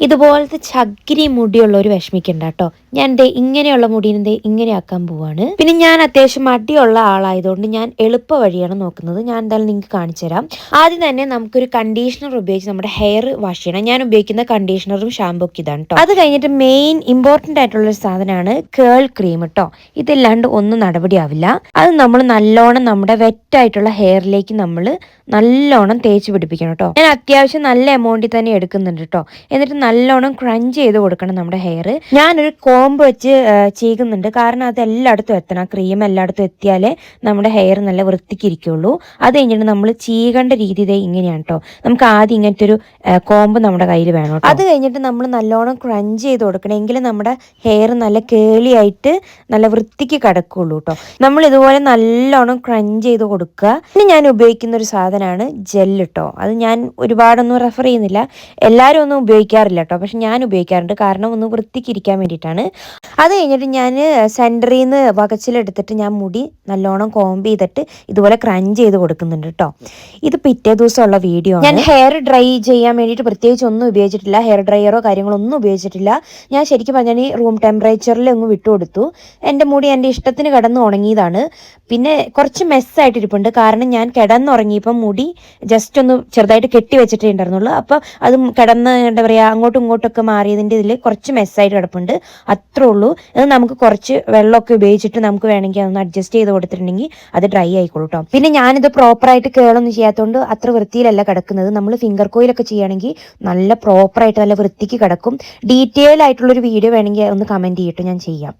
ഇതുപോലത്തെ ചകിരി മുടിയുള്ളവർ വിഷമിക്കണ്ട കേട്ടോ. ഞാൻ ഇങ്ങനെയുള്ള മുടീനെ ഇങ്ങനെ ആക്കാൻ പോവാണ്. പിന്നെ ഞാൻ അത്യാവശ്യം മടിയുള്ള ആളായതുകൊണ്ട് ഞാൻ എളുപ്പ വഴിയാണ് നോക്കുന്നത്. ഞാൻ എന്തായാലും നിങ്ങൾക്ക് കാണിച്ചു തരാം. ആദ്യം തന്നെ നമുക്കൊരു കണ്ടീഷണർ ഉപയോഗിച്ച് നമ്മുടെ ഹെയർ വാഷ് ചെയ്യണം. ഞാൻ ഉപയോഗിക്കുന്ന കണ്ടീഷണറും ഷാമ്പൂ ഒക്കെ ഇതാണ് കേട്ടോ. അത് കഴിഞ്ഞിട്ട് മെയിൻ ഇമ്പോർട്ടൻ്റ് ആയിട്ടുള്ള ഒരു സാധനമാണ് കേൾ ക്രീം കേട്ടോ. ഇതില്ലാണ്ട് ഒന്നും നടപടിയാവില്ല. അത് നമ്മൾ നല്ലോണം നമ്മുടെ വെറ്റായിട്ടുള്ള ഹെയറിലേക്ക് നമ്മൾ നല്ലോണം തേച്ച് പിടിപ്പിക്കണം കേട്ടോ. ഞാൻ അത്യാവശ്യം നല്ല എമൗണ്ടിൽ തന്നെ എടുക്കുന്നുണ്ട് കേട്ടോ. എന്നിട്ട് നല്ലോണം ക്രഞ്ച് ചെയ്ത് കൊടുക്കണം നമ്മുടെ ഹെയർ. ഞാനൊരു കോമ്പ് വെച്ച് ചെയ്യുന്നുണ്ട്, കാരണം അത് എല്ലായിടത്തും എത്തണം. ക്രീം എല്ലായിടത്തും എത്തിയാലേ നമ്മുടെ ഹെയർ നല്ല വൃത്തിക്ക് ഇരിക്കുള്ളൂ. അത് കഴിഞ്ഞിട്ട് നമ്മൾ ചെയ്യേണ്ട രീതി ഇങ്ങനെയാണ് കേട്ടോ. നമുക്ക് ആദ്യം ഇങ്ങനത്തെ ഒരു കോമ്പ് നമ്മുടെ കയ്യിൽ വേണം. അത് കഴിഞ്ഞിട്ട് നമ്മൾ നല്ലോണം ക്രഞ്ച് ചെയ്ത് കൊടുക്കണം, എങ്കിലും നമ്മുടെ ഹെയർ നല്ല കേളി ആയിട്ട് നല്ല വൃത്തിക്ക് കിടക്കുള്ളൂ കേട്ടോ. നമ്മൾ ഇതുപോലെ നല്ലോണം ക്രഞ്ച് ചെയ്ത് കൊടുക്കുക. ഇനി ഞാൻ ഉപയോഗിക്കുന്ന ഒരു സാധനമാണ് ജെല്ല് കേട്ടോ. അത് ഞാൻ ഒരുപാടൊന്നും റെഫർ ചെയ്യുന്നില്ല, എല്ലാവരും ഒന്നും ഉപയോഗിക്കാറില്ല കേട്ടോ, പക്ഷെ ഞാൻ ഉപയോഗിക്കാറുണ്ട്, കാരണം ഒന്ന് വൃത്തിക്കിരിക്കാൻ വേണ്ടിയിട്ടാണ്. അത് കഴിഞ്ഞിട്ട് ഞാൻ സെൻറ്ററിൽ നിന്ന് വകച്ചിലെടുത്തിട്ട് ഞാൻ മുടി നല്ലോണം കോംബ് ചെയ്തിട്ട് ഇതുപോലെ ക്രഞ്ച് ചെയ്ത് കൊടുക്കുന്നുണ്ട് കേട്ടോ. ഇത് പിറ്റേ ദിവസമുള്ള വീഡിയോ ആണ്. ഞാൻ ഹെയർ ഡ്രൈ ചെയ്യാൻ വേണ്ടിയിട്ട് പ്രത്യേകിച്ച് ഒന്നും ഉപയോഗിച്ചിട്ടില്ല, ഹെയർ ഡ്രയറോ കാര്യങ്ങളോ ഒന്നും ഉപയോഗിച്ചിട്ടില്ല. ഞാൻ ശരിക്കും പറഞ്ഞാൽ റൂം ടെമ്പറേച്ചറിൽ അങ്ങ് വിട്ടുകൊടുത്തു. എൻ്റെ മുടി എൻ്റെ ഇഷ്ടത്തിന് കിടന്ന് ഉണങ്ങിയതാണ്. പിന്നെ കുറച്ച് മെസ്സായിട്ടിരിപ്പുണ്ട്, കാരണം ഞാൻ കിടന്നുറങ്ങിയപ്പം മുടി ജസ്റ്റ് ഒന്ന് ചെറുതായിട്ട് കെട്ടി വെച്ചിട്ടേ ഉണ്ടായിരുന്നുള്ളൂ. അപ്പോൾ അത് കിടന്ന് എന്താ പറയുക അങ്ങോട്ടും ഇങ്ങോട്ടൊക്കെ മാറിയതിൻ്റെ ഇതിൽ കുറച്ച് മെസ്സായിട്ട് കിടപ്പുണ്ട്, അത്രേ ഉള്ളൂ. അത് നമുക്ക് കുറച്ച് വെള്ളമൊക്കെ ഉപയോഗിച്ചിട്ട് നമുക്ക് വേണമെങ്കിൽ അതൊന്ന് അഡ്ജസ്റ്റ് ചെയ്ത് കൊടുത്തിട്ടുണ്ടെങ്കിൽ അത് ഡ്രൈ ആയിക്കോളൂ കേട്ടോ. പിന്നെ ഞാനിത് പ്രോപ്പറായിട്ട് കേളൊന്നും ചെയ്യാത്തതുകൊണ്ട് അത്ര വൃത്തിയിലല്ല കിടക്കുന്നത്. നമ്മൾ ഫിംഗർ കോയിലൊക്കെ ചെയ്യുകയാണെങ്കിൽ നല്ല പ്രോപ്പറായിട്ട് നല്ല വൃത്തിക്ക് കിടക്കും. ഡീറ്റെയിൽ ആയിട്ടുള്ളൊരു വീഡിയോ വേണമെങ്കിൽ ഒന്ന് കമൻറ്റ് ചെയ്തിട്ട് ഞാൻ ചെയ്യാം.